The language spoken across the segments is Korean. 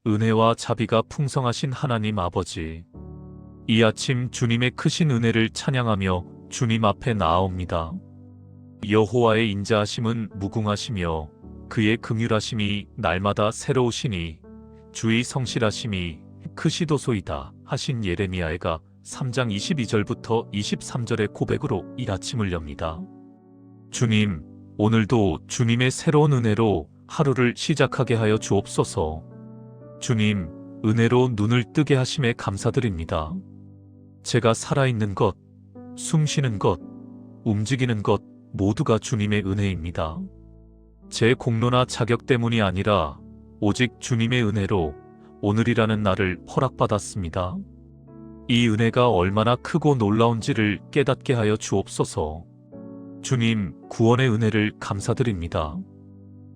은혜와 자비가 풍성하신 하나님 아버지, 이 아침 주님의 크신 은혜를 찬양하며 주님 앞에 나아옵니다. 여호와의 인자하심은 무궁하시며 그의 긍휼하심이 날마다 새로우시니 주의 성실하심이 크시도소이다 하신 예레미야가 3장 22절부터 23절의 고백으로 이 아침을 엽니다. 주님, 오늘도 주님의 새로운 은혜로 하루를 시작하게 하여 주옵소서. 주님, 은혜로 눈을 뜨게 하심에 감사드립니다. 제가 살아있는 것, 숨쉬는 것, 움직이는 것 모두가 주님의 은혜입니다. 제 공로나 자격 때문이 아니라 오직 주님의 은혜로 오늘이라는 날을 허락받았습니다. 이 은혜가 얼마나 크고 놀라운지를 깨닫게 하여 주옵소서. 주님, 구원의 은혜를 감사드립니다.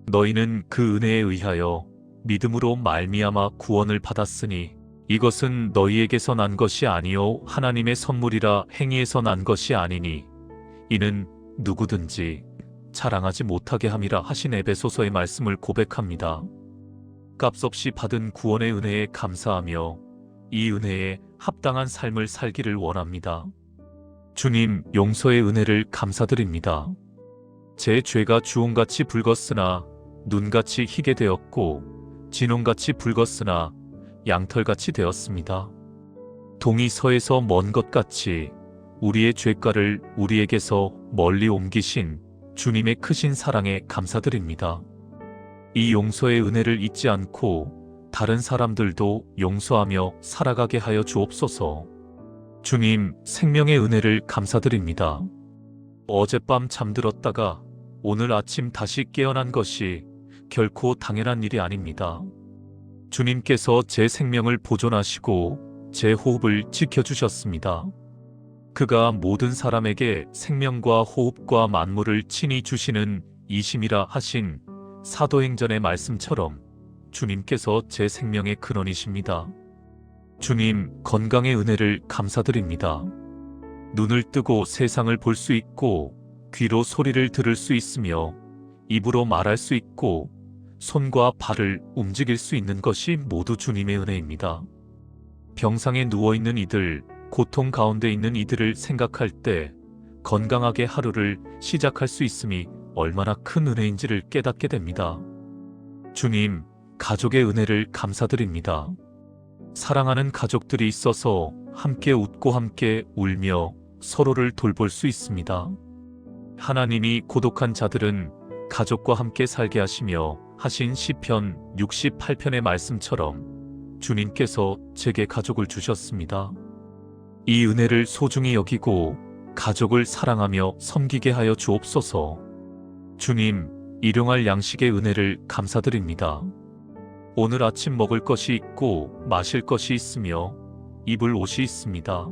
너희는 그 은혜에 의하여 믿음으로 말미암아 구원을 받았으니 이것은 너희에게서 난 것이 아니요 하나님의 선물이라. 행위에서 난 것이 아니니 이는 누구든지 자랑하지 못하게 함이라 하신 에베소서의 말씀을 고백합니다. 값없이 받은 구원의 은혜에 감사하며 이 은혜에 합당한 삶을 살기를 원합니다. 주님, 용서의 은혜를 감사드립니다. 제 죄가 주홍같이 붉었으나 눈같이 희게 되었고 진홍같이 붉었으나 양털같이 되었습니다. 동이 서에서 먼 것 같이 우리의 죄가를 우리에게서 멀리 옮기신 주님의 크신 사랑에 감사드립니다. 이 용서의 은혜를 잊지 않고 다른 사람들도 용서하며 살아가게 하여 주옵소서. 주님, 생명의 은혜를 감사드립니다. 어젯밤 잠들었다가 오늘 아침 다시 깨어난 것이 결코 당연한 일이 아닙니다. 주님께서 제 생명을 보존하시고 제 호흡을 지켜주셨습니다. 그가 모든 사람에게 생명과 호흡과 만물을 친히 주시는 이심이라 하신 사도행전의 말씀처럼 주님께서 제 생명의 근원이십니다. 주님, 건강의 은혜를 감사드립니다. 눈을 뜨고 세상을 볼 수 있고 귀로 소리를 들을 수 있으며 입으로 말할 수 있고 손과 발을 움직일 수 있는 것이 모두 주님의 은혜입니다. 병상에 누워있는 이들, 고통 가운데 있는 이들을 생각할 때 건강하게 하루를 시작할 수 있음이 얼마나 큰 은혜인지를 깨닫게 됩니다. 주님, 가족의 은혜를 감사드립니다. 사랑하는 가족들이 있어서 함께 웃고 함께 울며 서로를 돌볼 수 있습니다. 하나님이 고독한 자들은 가족과 함께 살게 하시며 하신 시편 68편의 말씀처럼 주님께서 제게 가족을 주셨습니다. 이 은혜를 소중히 여기고 가족을 사랑하며 섬기게 하여 주옵소서. 주님, 일용할 양식의 은혜를 감사드립니다. 오늘 아침 먹을 것이 있고 마실 것이 있으며 입을 옷이 있습니다.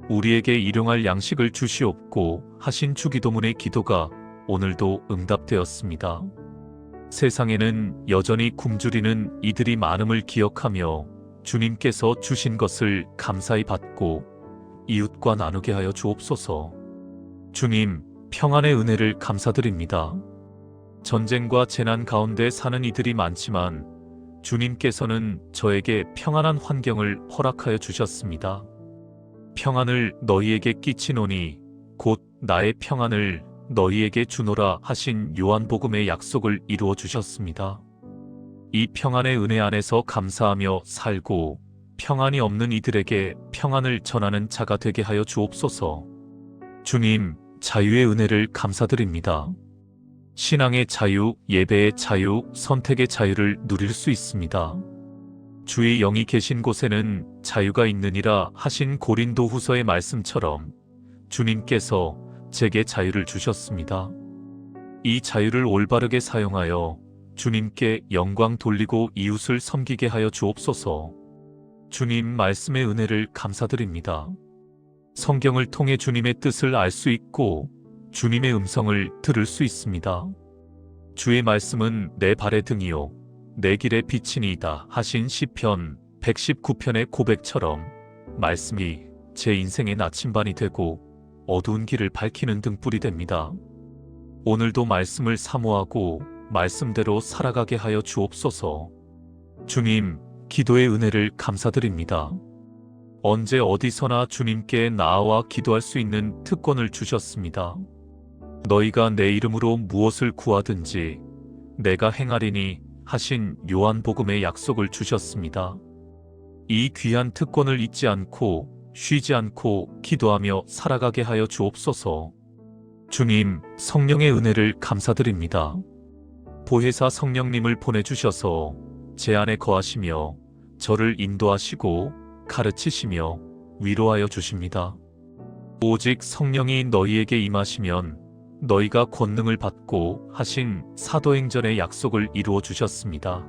우리에게 일용할 양식을 주시옵고 하신 주기도문의 기도가 오늘도 응답되었습니다. 세상에는 여전히 굶주리는 이들이 많음을 기억하며 주님께서 주신 것을 감사히 받고 이웃과 나누게 하여 주옵소서. 주님, 평안의 은혜를 감사드립니다. 전쟁과 재난 가운데 사는 이들이 많지만 주님께서는 저에게 평안한 환경을 허락하여 주셨습니다. 평안을 너희에게 끼치노니 곧 나의 평안을 너희에게 주노라 하신 요한복음의 약속을 이루어 주셨습니다. 이 평안의 은혜 안에서 감사하며 살고 평안이 없는 이들에게 평안을 전하는 자가 되게 하여 주옵소서. 주님, 자유의 은혜를 감사드립니다. 신앙의 자유, 예배의 자유, 선택의 자유를 누릴 수 있습니다. 주의 영이 계신 곳에는 자유가 있느니라 하신 고린도후서의 말씀처럼 주님께서 제게 자유를 주셨습니다. 이 자유를 올바르게 사용하여 주님께 영광 돌리고 이웃을 섬기게 하여 주옵소서. 주님 말씀의 은혜를 감사드립니다. 성경을 통해 주님의 뜻을 알 수 있고 주님의 음성을 들을 수 있습니다. 주의 말씀은 내 발의 등이요 내 길의 빛이니이다 하신 시편 119편의 고백처럼 말씀이 제 인생의 나침반이 되고 어두운 길을 밝히는 등불이 됩니다. 오늘도 말씀을 사모하고 말씀대로 살아가게 하여 주옵소서. 주님, 기도의 은혜를 감사드립니다. 언제 어디서나 주님께 나아와 기도할 수 있는 특권을 주셨습니다. 너희가 내 이름으로 무엇을 구하든지 내가 행하리니 하신 요한복음의 약속을 주셨습니다. 이 귀한 특권을 잊지 않고 쉬지 않고 기도하며 살아가게 하여 주옵소서. 주님, 성령의 은혜를 감사드립니다. 보혜사 성령님을 보내주셔서 제 안에 거하시며 저를 인도하시고 가르치시며 위로하여 주십니다. 오직 성령이 너희에게 임하시면 너희가 권능을 받고 하신 사도행전의 약속을 이루어 주셨습니다.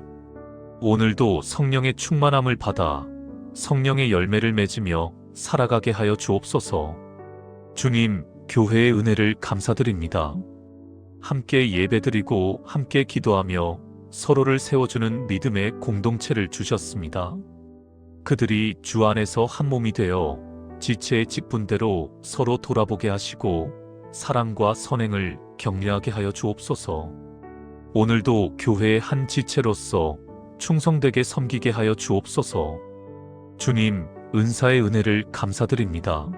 오늘도 성령의 충만함을 받아 성령의 열매를 맺으며 살아가게 하여 주옵소서. 주님, 교회의 은혜를 감사드립니다. 함께 예배드리고 함께 기도하며 서로를 세워주는 믿음의 공동체를 주셨습니다. 그들이 주 안에서 한 몸이 되어 지체의 직분대로 서로 돌아보게 하시고 사랑과 선행을 격려하게 하여 주옵소서. 오늘도 교회의 한 지체로서 충성되게 섬기게 하여 주옵소서. 주님, 은사의 은혜를 감사드립니다.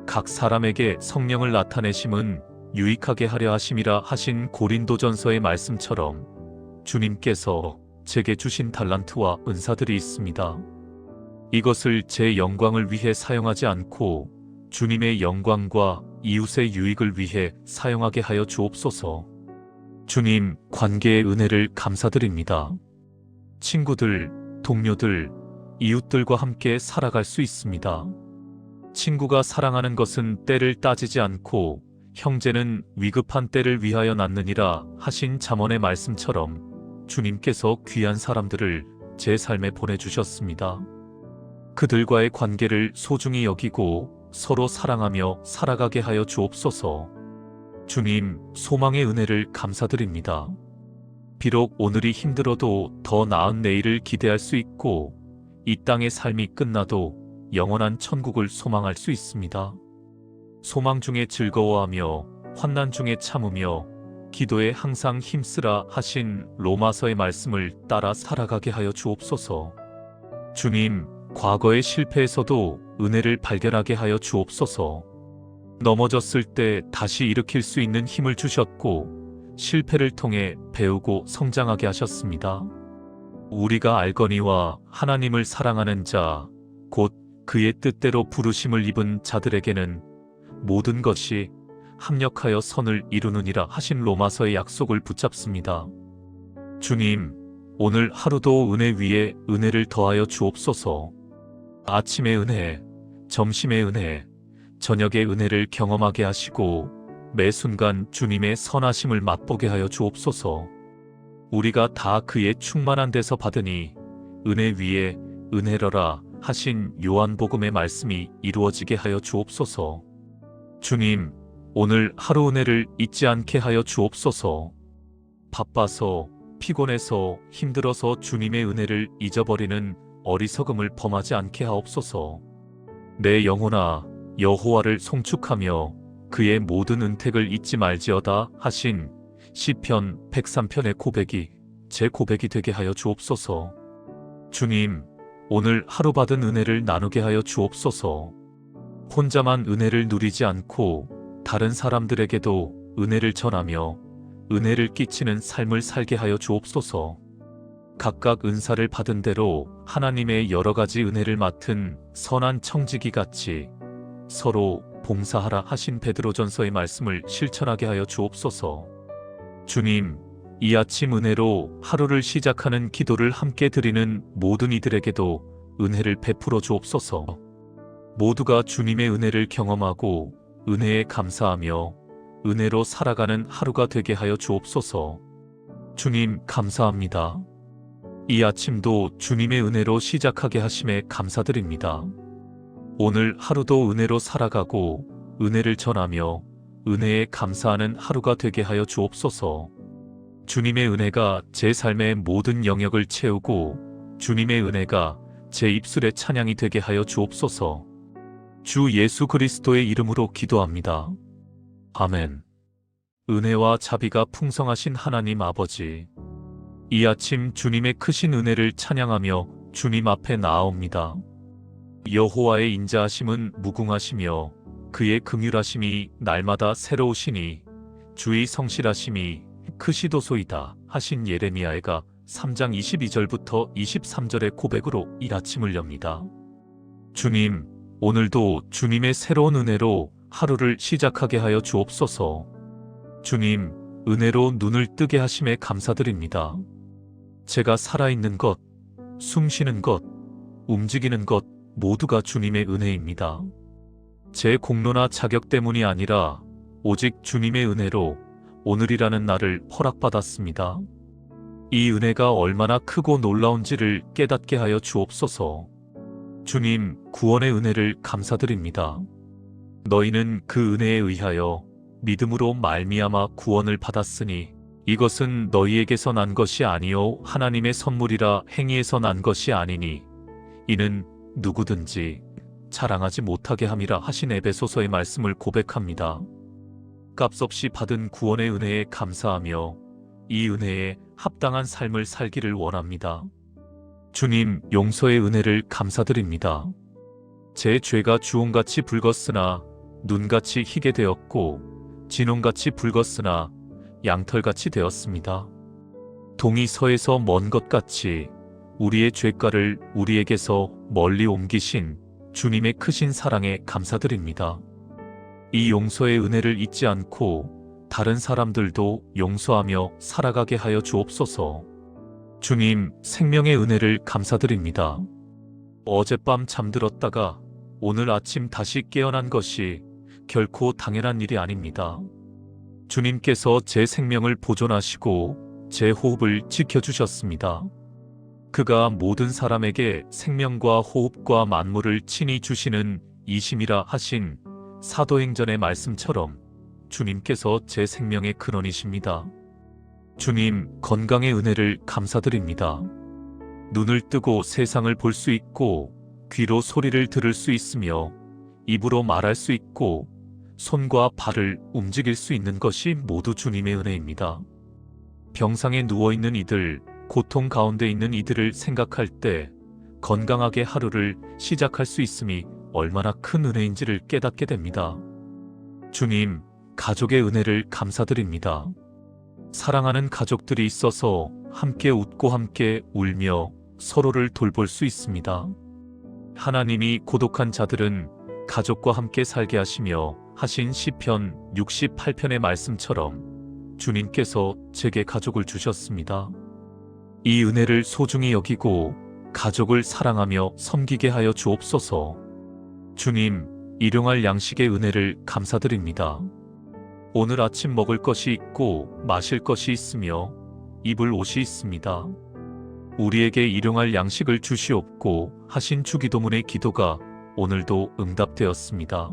각 사람에게 성령을 나타내심은 유익하게 하려 하심이라 하신 고린도전서의 말씀처럼 주님께서 제게 주신 달란트와 은사들이 있습니다. 이것을 제 영광을 위해 사용하지 않고 주님의 영광과 이웃의 유익을 위해 사용하게 하여 주옵소서. 주님, 관계의 은혜를 감사드립니다. 친구들, 동료들, 이웃들과 함께 살아갈 수 있습니다. 친구가 사랑하는 것은 때를 따지지 않고 형제는 위급한 때를 위하여 낳느니라 하신 잠언의 말씀처럼 주님께서 귀한 사람들을 제 삶에 보내주셨습니다. 그들과의 관계를 소중히 여기고 서로 사랑하며 살아가게 하여 주옵소서. 주님, 소망의 은혜를 감사드립니다. 비록 오늘이 힘들어도 더 나은 내일을 기대할 수 있고 이 땅의 삶이 끝나도 영원한 천국을 소망할 수 있습니다. 소망 중에 즐거워하며 환난 중에 참으며 기도에 항상 힘쓰라 하신 로마서의 말씀을 따라 살아가게 하여 주옵소서. 주님, 과거의 실패에서도 은혜를 발견하게 하여 주옵소서. 넘어졌을 때 다시 일으킬 수 있는 힘을 주셨고 실패를 통해 배우고 성장하게 하셨습니다. 우리가 알거니와 하나님을 사랑하는 자, 곧 그의 뜻대로 부르심을 입은 자들에게는 모든 것이 합력하여 선을 이루느니라 하신 로마서의 약속을 붙잡습니다. 주님, 오늘 하루도 은혜 위에 은혜를 더하여 주옵소서. 아침의 은혜, 점심의 은혜, 저녁의 은혜를 경험하게 하시고 매 순간 주님의 선하심을 맛보게 하여 주옵소서. 우리가 다 그의 충만한 데서 받으니 은혜 위에 은혜러라 하신 요한복음의 말씀이 이루어지게 하여 주옵소서. 주님, 오늘 하루 은혜를 잊지 않게 하여 주옵소서. 바빠서, 피곤해서, 힘들어서 주님의 은혜를 잊어버리는 어리석음을 범하지 않게 하옵소서. 내 영혼아, 여호와를 송축하며 그의 모든 은택을 잊지 말지어다 하신 시편 103편의 고백이 제 고백이 되게 하여 주옵소서. 주님, 오늘 하루 받은 은혜를 나누게 하여 주옵소서. 혼자만 은혜를 누리지 않고 다른 사람들에게도 은혜를 전하며 은혜를 끼치는 삶을 살게 하여 주옵소서. 각각 은사를 받은 대로 하나님의 여러 가지 은혜를 맡은 선한 청지기 같이 서로 봉사하라 하신 베드로전서의 말씀을 실천하게 하여 주옵소서. 주님, 이 아침 은혜로 하루를 시작하는 기도를 함께 드리는 모든 이들에게도 은혜를 베풀어 주옵소서. 모두가 주님의 은혜를 경험하고 은혜에 감사하며 은혜로 살아가는 하루가 되게 하여 주옵소서. 주님, 감사합니다. 이 아침도 주님의 은혜로 시작하게 하심에 감사드립니다. 오늘 하루도 은혜로 살아가고 은혜를 전하며 은혜에 감사하는 하루가 되게 하여 주옵소서. 주님의 은혜가 제 삶의 모든 영역을 채우고 주님의 은혜가 제 입술의 찬양이 되게 하여 주옵소서. 주 예수 그리스도의 이름으로 기도합니다. 아멘. 은혜와 자비가 풍성하신 하나님 아버지, 이 아침 주님의 크신 은혜를 찬양하며 주님 앞에 나아옵니다. 여호와의 인자하심은 무궁하시며 그의 긍휼하심이 날마다 새로우시니 주의 성실하심이 크시도소이다 하신 예레미야가 3장 22절부터 23절의 고백으로 이 아침을 엽니다. 주님, 오늘도 주님의 새로운 은혜로 하루를 시작하게 하여 주옵소서. 주님, 은혜로 눈을 뜨게 하심에 감사드립니다. 제가 살아있는 것, 숨쉬는 것, 움직이는 것 모두가 주님의 은혜입니다. 제 공로나 자격 때문이 아니라 오직 주님의 은혜로 오늘이라는 날을 허락받았습니다. 이 은혜가 얼마나 크고 놀라운지를 깨닫게 하여 주옵소서. 주님, 구원의 은혜를 감사드립니다. 너희는 그 은혜에 의하여 믿음으로 말미암아 구원을 받았으니 이것은 너희에게서 난 것이 아니요 하나님의 선물이라. 행위에서 난 것이 아니니 이는 누구든지 자랑하지 못하게 함이라 하신 에베소서의 말씀을 고백합니다. 값없이 받은 구원의 은혜에 감사하며 이 은혜에 합당한 삶을 살기를 원합니다. 주님, 용서의 은혜를 감사드립니다. 제 죄가 주홍같이 붉었으나 눈같이 희게 되었고 진홍같이 붉었으나 양털같이 되었습니다. 동이 서에서 먼 것 같이 우리의 죄가를 우리에게서 멀리 옮기신 주님의 크신 사랑에 감사드립니다. 이 용서의 은혜를 잊지 않고 다른 사람들도 용서하며 살아가게 하여 주옵소서. 주님, 생명의 은혜를 감사드립니다. 어젯밤 잠들었다가 오늘 아침 다시 깨어난 것이 결코 당연한 일이 아닙니다. 주님께서 제 생명을 보존하시고 제 호흡을 지켜주셨습니다. 그가 모든 사람에게 생명과 호흡과 만물을 친히 주시는 이심이라 하신 사도행전의 말씀처럼 주님께서 제 생명의 근원이십니다. 주님, 건강의 은혜를 감사드립니다. 눈을 뜨고 세상을 볼 수 있고 귀로 소리를 들을 수 있으며 입으로 말할 수 있고 손과 발을 움직일 수 있는 것이 모두 주님의 은혜입니다. 병상에 누워있는 이들, 고통 가운데 있는 이들을 생각할 때 건강하게 하루를 시작할 수 있음이 얼마나 큰 은혜인지를 깨닫게 됩니다. 주님, 가족의 은혜를 감사드립니다. 사랑하는 가족들이 있어서 함께 웃고 함께 울며 서로를 돌볼 수 있습니다. 하나님이 고독한 자들은 가족과 함께 살게 하시며 하신 시편 68편의 말씀처럼 주님께서 제게 가족을 주셨습니다. 이 은혜를 소중히 여기고 가족을 사랑하며 섬기게 하여 주옵소서. 주님, 일용할 양식의 은혜를 감사드립니다. 오늘 아침 먹을 것이 있고 마실 것이 있으며 입을 옷이 있습니다. 우리에게 일용할 양식을 주시옵고 하신 주기도문의 기도가 오늘도 응답되었습니다.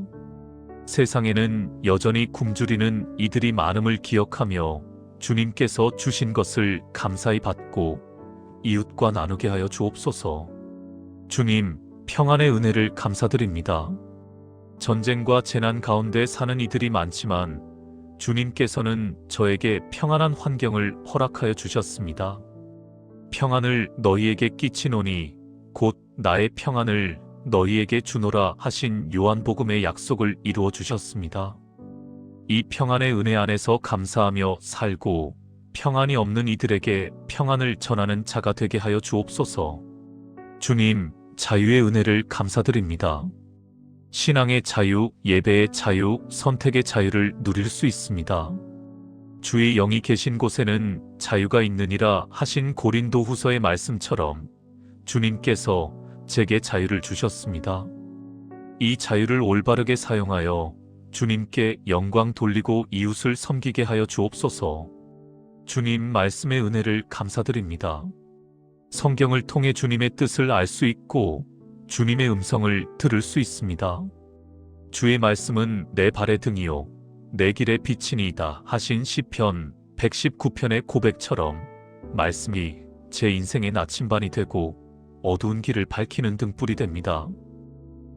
세상에는 여전히 굶주리는 이들이 많음을 기억하며 주님께서 주신 것을 감사히 받고 이웃과 나누게 하여 주옵소서. 주님, 평안의 은혜를 감사드립니다. 전쟁과 재난 가운데 사는 이들이 많지만 주님께서는 저에게 평안한 환경을 허락하여 주셨습니다. 평안을 너희에게 끼치노니 곧 나의 평안을 너희에게 주노라 하신 요한복음의 약속을 이루어 주셨습니다. 이 평안의 은혜 안에서 감사하며 살고 평안이 없는 이들에게 평안을 전하는 자가 되게 하여 주옵소서. 주님, 자유의 은혜를 감사드립니다. 신앙의 자유, 예배의 자유, 선택의 자유를 누릴 수 있습니다. 주의 영이 계신 곳에는 자유가 있느니라 하신 고린도후서의 말씀처럼 주님께서 제게 자유를 주셨습니다. 이 자유를 올바르게 사용하여 주님께 영광 돌리고 이웃을 섬기게 하여 주옵소서. 주님 말씀의 은혜를 감사드립니다. 성경을 통해 주님의 뜻을 알 수 있고 주님의 음성을 들을 수 있습니다. 주의 말씀은 내 발의 등이요 내 길의 빛이니이다 하신 시편 119편의 고백처럼 말씀이 제 인생의 나침반이 되고 어두운 길을 밝히는 등불이 됩니다.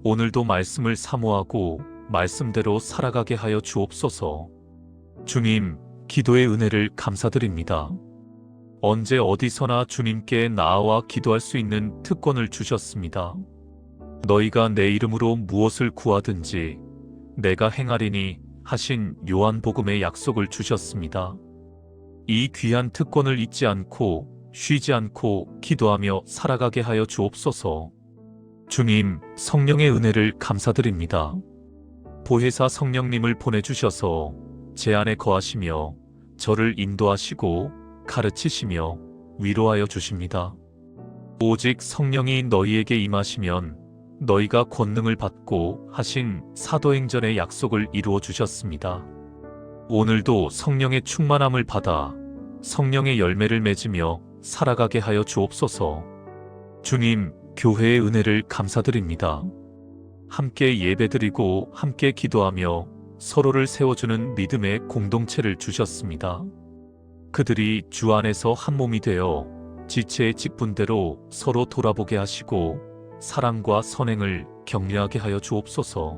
오늘도 말씀을 사모하고 말씀대로 살아가게 하여 주옵소서. 주님, 기도의 은혜를 감사드립니다. 언제 어디서나 주님께 나아와 기도할 수 있는 특권을 주셨습니다. 너희가 내 이름으로 무엇을 구하든지 내가 행하리니 하신 요한복음의 약속을 주셨습니다. 이 귀한 특권을 잊지 않고 쉬지 않고 기도하며 살아가게 하여 주옵소서. 주님, 성령의 은혜를 감사드립니다. 보혜사 성령님을 보내주셔서 제 안에 거하시며 저를 인도하시고 가르치시며 위로하여 주십니다. 오직 성령이 너희에게 임하시면 너희가 권능을 받고 하신 사도행전의 약속을 이루어 주셨습니다. 오늘도 성령의 충만함을 받아 성령의 열매를 맺으며 살아가게 하여 주옵소서. 주님, 교회의 은혜를 감사드립니다. 함께 예배드리고 함께 기도하며 서로를 세워주는 믿음의 공동체를 주셨습니다. 그들이 주 안에서 한 몸이 되어 지체의 직분대로 서로 돌아보게 하시고 사랑과 선행을 격려하게 하여 주옵소서.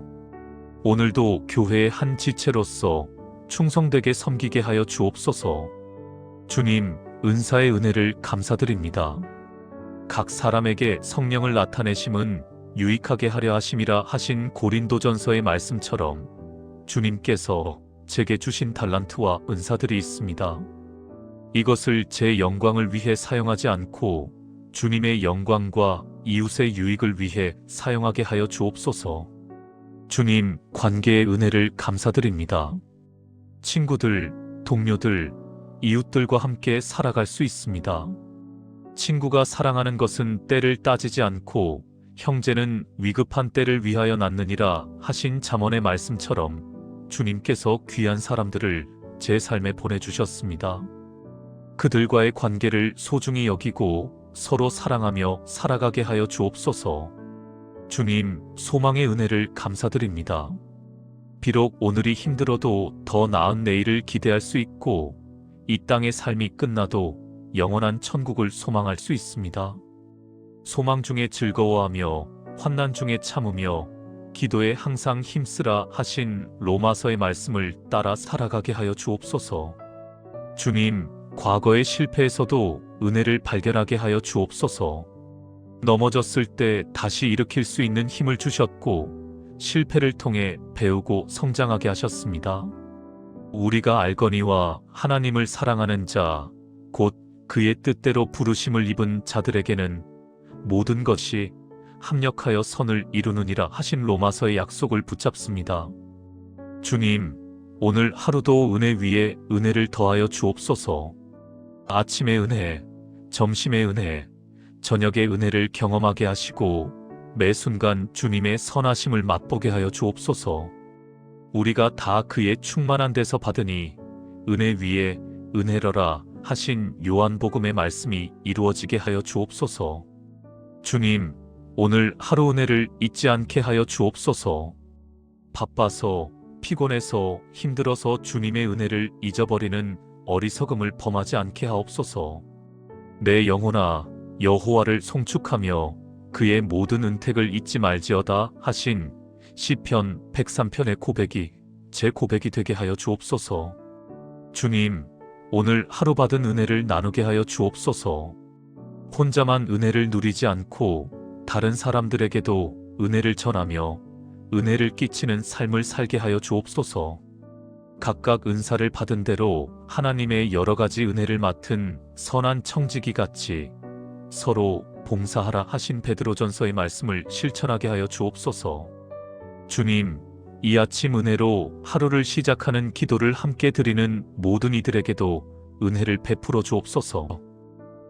오늘도 교회의 한 지체로서 충성되게 섬기게 하여 주옵소서. 주님, 은사의 은혜를 감사드립니다. 각 사람에게 성령을 나타내심은 유익하게 하려 하심이라 하신 고린도전서의 말씀처럼 주님께서 제게 주신 달란트와 은사들이 있습니다. 이것을 제 영광을 위해 사용하지 않고 주님의 영광과 이웃의 유익을 위해 사용하게 하여 주옵소서. 주님, 관계의 은혜를 감사드립니다. 친구들, 동료들, 이웃들과 함께 살아갈 수 있습니다. 친구가 사랑하는 것은 때를 따지지 않고 형제는 위급한 때를 위하여 낳느니라 하신 잠언의 말씀처럼 주님께서 귀한 사람들을 제 삶에 보내주셨습니다. 그들과의 관계를 소중히 여기고 서로 사랑하며 살아가게 하여 주옵소서. 주님, 소망의 은혜를 감사드립니다. 비록 오늘이 힘들어도 더 나은 내일을 기대할 수 있고 이 땅의 삶이 끝나도 영원한 천국을 소망할 수 있습니다. 소망 중에 즐거워하며 환난 중에 참으며 기도에 항상 힘쓰라 하신 로마서의 말씀을 따라 살아가게 하여 주옵소서. 주님, 과거의 실패에서도 은혜를 발견하게 하여 주옵소서. 넘어졌을 때 다시 일으킬 수 있는 힘을 주셨고 실패를 통해 배우고 성장하게 하셨습니다. 우리가 알거니와 하나님을 사랑하는 자, 곧 그의 뜻대로 부르심을 입은 자들에게는 모든 것이 합력하여 선을 이루느니라 하신 로마서의 약속을 붙잡습니다. 주님, 오늘 하루도 은혜 위에 은혜를 더하여 주옵소서. 아침의 은혜, 점심의 은혜, 저녁의 은혜를 경험하게 하시고 매 순간 주님의 선하심을 맛보게 하여 주옵소서. 우리가 다 그의 충만한 데서 받으니 은혜 위에 은혜러라 하신 요한복음의 말씀이 이루어지게 하여 주옵소서. 주님, 오늘 하루 은혜를 잊지 않게 하여 주옵소서. 바빠서, 피곤해서, 힘들어서 주님의 은혜를 잊어버리는 어리석음을 범하지 않게 하옵소서. 내 영혼아, 여호와를 송축하며 그의 모든 은택을 잊지 말지어다 하신 시편 103편의 고백이 제 고백이 되게 하여 주옵소서. 주님, 오늘 하루 받은 은혜를 나누게 하여 주옵소서. 혼자만 은혜를 누리지 않고 다른 사람들에게도 은혜를 전하며 은혜를 끼치는 삶을 살게 하여 주옵소서. 각각 은사를 받은 대로 하나님의 여러 가지 은혜를 맡은 선한 청지기 같이 서로 봉사하라 하신 베드로전서의 말씀을 실천하게 하여 주옵소서. 주님, 이 아침 은혜로 하루를 시작하는 기도를 함께 드리는 모든 이들에게도 은혜를 베풀어 주옵소서.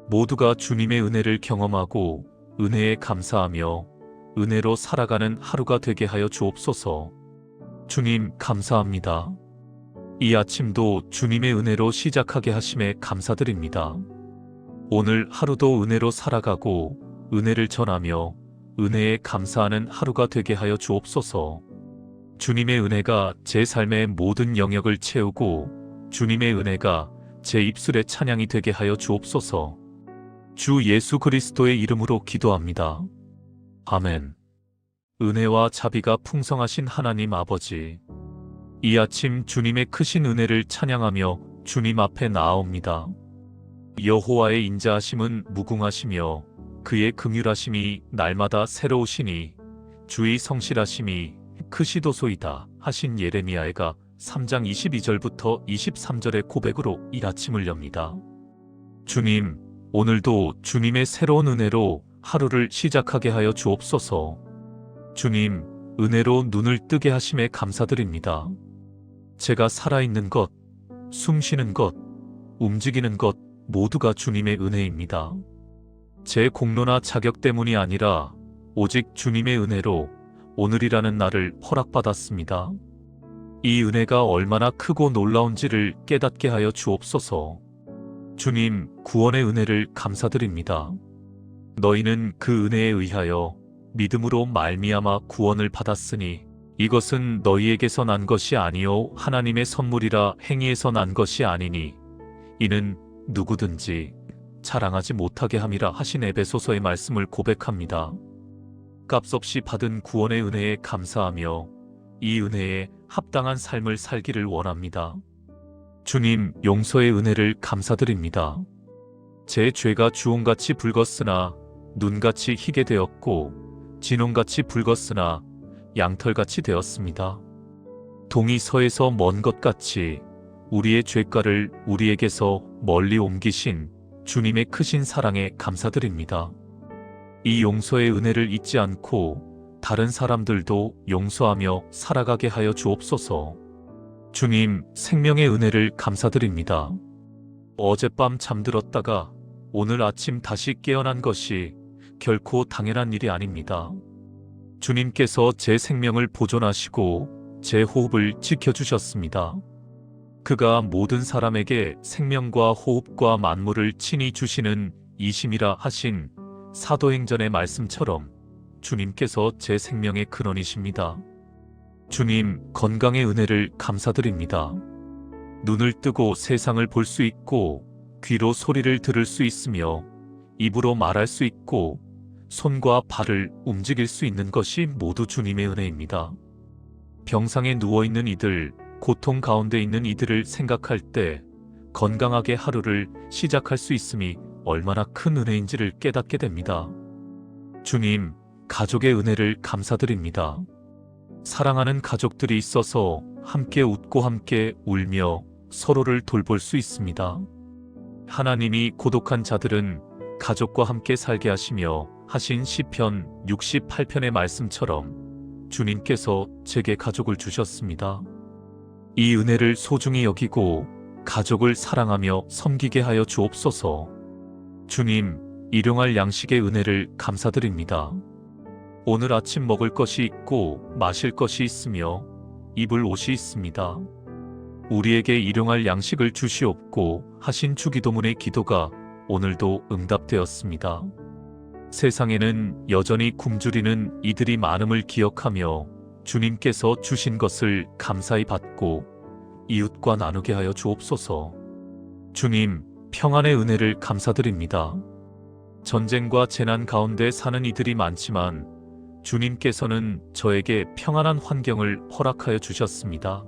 모두가 주님의 은혜를 경험하고 은혜에 감사하며 은혜로 살아가는 하루가 되게 하여 주옵소서. 주님, 감사합니다. 이 아침도 주님의 은혜로 시작하게 하심에 감사드립니다. 오늘 하루도 은혜로 살아가고 은혜를 전하며 은혜에 감사하는 하루가 되게 하여 주옵소서. 주님의 은혜가 제 삶의 모든 영역을 채우고 주님의 은혜가 제 입술의 찬양이 되게 하여 주옵소서. 주 예수 그리스도의 이름으로 기도합니다. 아멘. 은혜와 자비가 풍성하신 하나님 아버지, 이 아침 주님의 크신 은혜를 찬양하며 주님 앞에 나아옵니다. 여호와의 인자하심은 무궁하시며 그의 긍휼하심이 날마다 새로우시니 주의 성실하심이 크시도소이다 하신 예레미야가 3장 22절부터 23절의 고백으로 이 아침을 엽니다. 주님, 오늘도 주님의 새로운 은혜로 하루를 시작하게 하여 주옵소서. 주님, 은혜로 눈을 뜨게 하심에 감사드립니다. 제가 살아있는 것, 숨쉬는 것, 움직이는 것 모두가 주님의 은혜입니다. 제 공로나 자격 때문이 아니라 오직 주님의 은혜로 오늘이라는 날을 허락받았습니다. 이 은혜가 얼마나 크고 놀라운지를 깨닫게 하여 주옵소서. 주님, 구원의 은혜를 감사드립니다. 너희는 그 은혜에 의하여 믿음으로 말미암아 구원을 받았으니 이것은 너희에게서 난 것이 아니요 하나님의 선물이라. 행위에서 난 것이 아니니 이는 누구든지 자랑하지 못하게 함이라 하신 에베소서의 말씀을 고백합니다. 값없이 받은 구원의 은혜에 감사하며 이 은혜에 합당한 삶을 살기를 원합니다. 주님, 용서의 은혜를 감사드립니다. 제 죄가 주홍같이 붉었으나 눈같이 희게 되었고 진홍같이 붉었으나 양털같이 되었습니다. 동이 서에서 먼 것 같이 우리의 죄가를 우리에게서 멀리 옮기신 주님의 크신 사랑에 감사드립니다. 이 용서의 은혜를 잊지 않고 다른 사람들도 용서하며 살아가게 하여 주옵소서. 주님, 생명의 은혜를 감사드립니다. 어젯밤 잠들었다가 오늘 아침 다시 깨어난 것이 결코 당연한 일이 아닙니다. 주님께서 제 생명을 보존하시고 제 호흡을 지켜주셨습니다. 그가 모든 사람에게 생명과 호흡과 만물을 친히 주시는 이심이라 하신 사도행전의 말씀처럼 주님께서 제 생명의 근원이십니다. 주님, 건강의 은혜를 감사드립니다. 눈을 뜨고 세상을 볼 수 있고 귀로 소리를 들을 수 있으며 입으로 말할 수 있고 손과 발을 움직일 수 있는 것이 모두 주님의 은혜입니다. 병상에 누워있는 이들, 고통 가운데 있는 이들을 생각할 때 건강하게 하루를 시작할 수 있음이 얼마나 큰 은혜인지를 깨닫게 됩니다. 주님, 가족의 은혜를 감사드립니다. 사랑하는 가족들이 있어서 함께 웃고 함께 울며 서로를 돌볼 수 있습니다. 하나님이 고독한 자들은 가족과 함께 살게 하시며 하신 시편 68편의 말씀처럼 주님께서 제게 가족을 주셨습니다. 이 은혜를 소중히 여기고 가족을 사랑하며 섬기게 하여 주옵소서. 주님, 일용할 양식의 은혜를 감사드립니다. 오늘 아침 먹을 것이 있고 마실 것이 있으며 입을 옷이 있습니다. 우리에게 일용할 양식을 주시옵고 하신 주기도문의 기도가 오늘도 응답되었습니다. 세상에는 여전히 굶주리는 이들이 많음을 기억하며 주님께서 주신 것을 감사히 받고 이웃과 나누게 하여 주옵소서. 주님, 평안의 은혜를 감사드립니다. 전쟁과 재난 가운데 사는 이들이 많지만 주님께서는 저에게 평안한 환경을 허락하여 주셨습니다.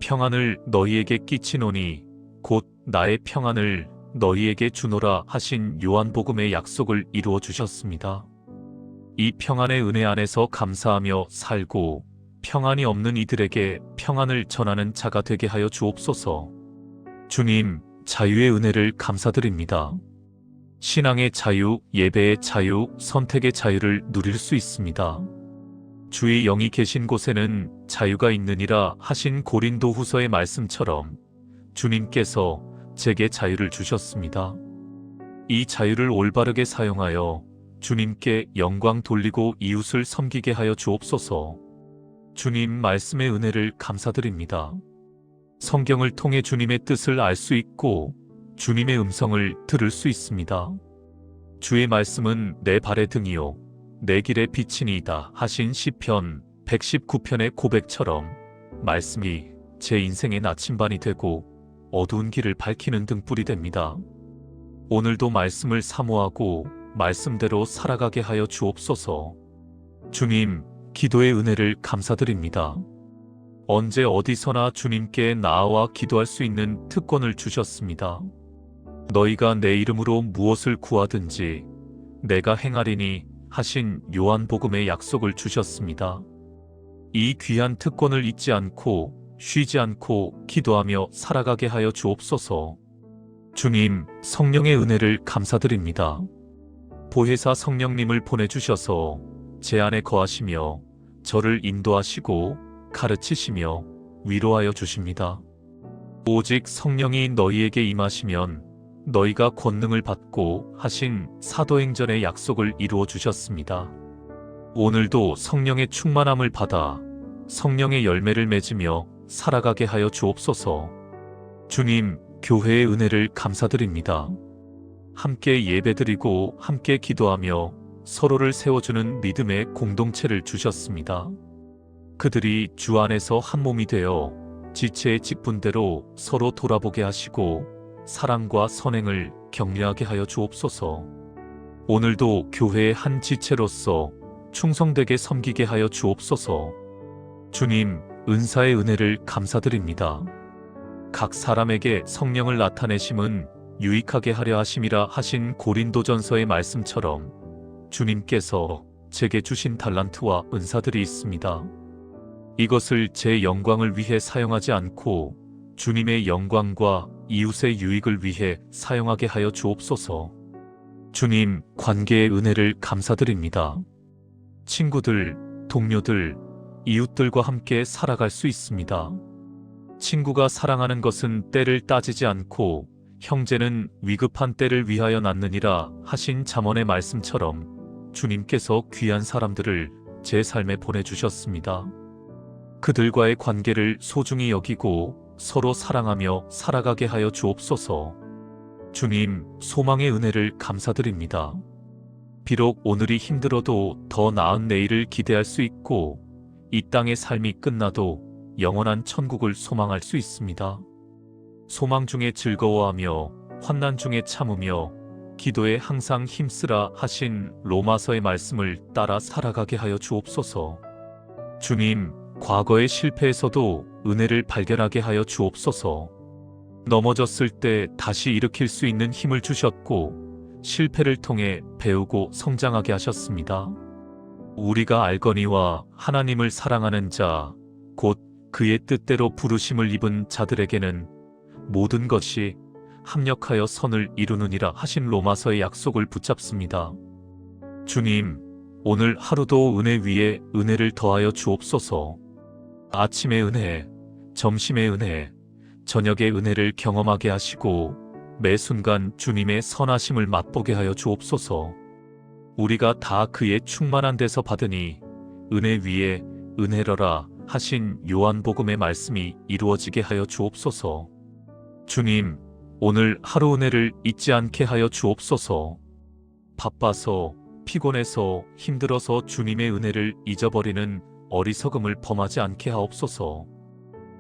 평안을 너희에게 끼치노니 곧 나의 평안을 너희에게 주노라 하신 요한복음의 약속을 이루어 주셨습니다. 이 평안의 은혜 안에서 감사하며 살고 평안이 없는 이들에게 평안을 전하는 자가 되게 하여 주옵소서. 주님, 자유의 은혜를 감사드립니다. 신앙의 자유, 예배의 자유, 선택의 자유를 누릴 수 있습니다. 주의 영이 계신 곳에는 자유가 있느니라 하신 고린도후서의 말씀처럼 주님께서 제게 자유를 주셨습니다. 이 자유를 올바르게 사용하여 주님께 영광 돌리고 이웃을 섬기게 하여 주옵소서. 주님 말씀의 은혜를 감사드립니다. 성경을 통해 주님의 뜻을 알 수 있고 주님의 음성을 들을 수 있습니다. 주의 말씀은 내 발의 등이요 내 길의 빛이니이다 하신 시편 119편의 고백처럼 말씀이 제 인생의 나침반이 되고 어두운 길을 밝히는 등불이 됩니다. 오늘도 말씀을 사모하고 말씀대로 살아가게 하여 주옵소서. 주님, 기도의 은혜를 감사드립니다. 언제 어디서나 주님께 나아와 기도할 수 있는 특권을 주셨습니다. 너희가 내 이름으로 무엇을 구하든지 내가 행하리니 하신 요한복음의 약속을 주셨습니다. 이 귀한 특권을 잊지 않고 쉬지 않고 기도하며 살아가게 하여 주옵소서. 주님, 성령의 은혜를 감사드립니다. 보혜사 성령님을 보내주셔서 제 안에 거하시며 저를 인도하시고 가르치시며 위로하여 주십니다. 오직 성령이 너희에게 임하시면 너희가 권능을 받고 하신 사도행전의 약속을 이루어 주셨습니다. 오늘도 성령의 충만함을 받아 성령의 열매를 맺으며 살아가게 하여 주옵소서. 주님, 교회의 은혜를 감사드립니다. 함께 예배드리고 함께 기도하며 서로를 세워주는 믿음의 공동체를 주셨습니다. 그들이 주 안에서 한 몸이 되어 지체의 직분대로 서로 돌아보게 하시고 사랑과 선행을 격려하게 하여 주옵소서. 오늘도 교회의 한 지체로서 충성되게 섬기게 하여 주옵소서. 주님, 은사의 은혜를 감사드립니다. 각 사람에게 성령을 나타내심은 유익하게 하려 하심이라 하신 고린도전서의 말씀처럼 주님께서 제게 주신 달란트와 은사들이 있습니다. 이것을 제 영광을 위해 사용하지 않고 주님의 영광과 이웃의 유익을 위해 사용하게 하여 주옵소서. 주님, 관계의 은혜를 감사드립니다. 친구들, 동료들, 이웃들과 함께 살아갈 수 있습니다. 친구가 사랑하는 것은 때를 따지지 않고 형제는 위급한 때를 위하여 낳느니라 하신 잠언의 말씀처럼 주님께서 귀한 사람들을 제 삶에 보내주셨습니다. 그들과의 관계를 소중히 여기고 서로 사랑하며 살아가게 하여 주옵소서. 주님, 소망의 은혜를 감사드립니다. 비록 오늘이 힘들어도 더 나은 내일을 기대할 수 있고 이 땅의 삶이 끝나도 영원한 천국을 소망할 수 있습니다. 소망 중에 즐거워하며 환난 중에 참으며 기도에 항상 힘쓰라 하신 로마서의 말씀을 따라 살아가게 하여 주옵소서. 주님, 과거의 실패에서도 은혜를 발견하게 하여 주옵소서. 넘어졌을 때 다시 일으킬 수 있는 힘을 주셨고 실패를 통해 배우고 성장하게 하셨습니다. 우리가 알거니와 하나님을 사랑하는 자, 곧 그의 뜻대로 부르심을 입은 자들에게는 모든 것이 합력하여 선을 이루느니라 하신 로마서의 약속을 붙잡습니다. 주님, 오늘 하루도 은혜 위에 은혜를 더하여 주옵소서. 아침의 은혜, 점심의 은혜, 저녁의 은혜를 경험하게 하시고 매 순간 주님의 선하심을 맛보게 하여 주옵소서. 우리가 다 그의 충만한 데서 받으니 은혜 위에 은혜러라 하신 요한복음의 말씀이 이루어지게 하여 주옵소서. 주님, 오늘 하루 은혜를 잊지 않게 하여 주옵소서. 바빠서, 피곤해서, 힘들어서 주님의 은혜를 잊어버리는 어리석음을 범하지 않게 하옵소서.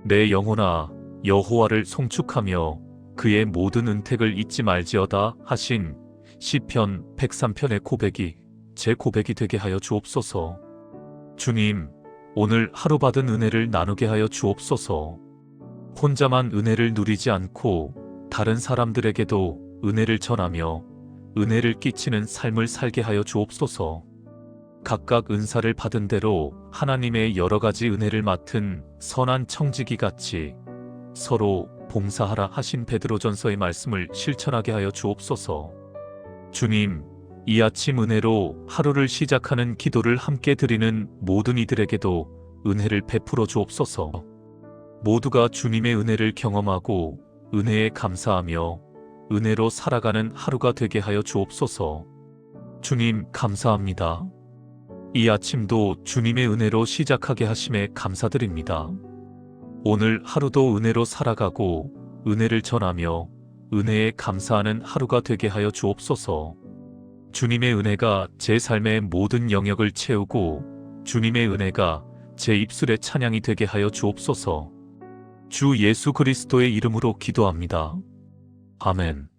내 영혼아, 여호와를 송축하며 그의 모든 은택을 잊지 말지어다 하신 시편 103편의 고백이 제 고백이 되게 하여 주옵소서. 주님, 오늘 하루 받은 은혜를 나누게 하여 주옵소서. 혼자만 은혜를 누리지 않고 다른 사람들에게도 은혜를 전하며 은혜를 끼치는 삶을 살게 하여 주옵소서. 각각 은사를 받은 대로 하나님의 여러 가지 은혜를 맡은 선한 청지기 같이 서로 봉사하라 하신 베드로전서의 말씀을 실천하게 하여 주옵소서. 주님, 이 아침 은혜로 하루를 시작하는 기도를 함께 드리는 모든 이들에게도 은혜를 베풀어 주옵소서. 모두가 주님의 은혜를 경험하고 은혜에 감사하며 은혜로 살아가는 하루가 되게 하여 주옵소서. 주님, 감사합니다. 이 아침도 주님의 은혜로 시작하게 하심에 감사드립니다. 오늘 하루도 은혜로 살아가고 은혜를 전하며 은혜에 감사하는 하루가 되게 하여 주옵소서. 주님의 은혜가 제 삶의 모든 영역을 채우고 주님의 은혜가 제 입술의 찬양이 되게 하여 주옵소서. 주 예수 그리스도의 이름으로 기도합니다. 아멘.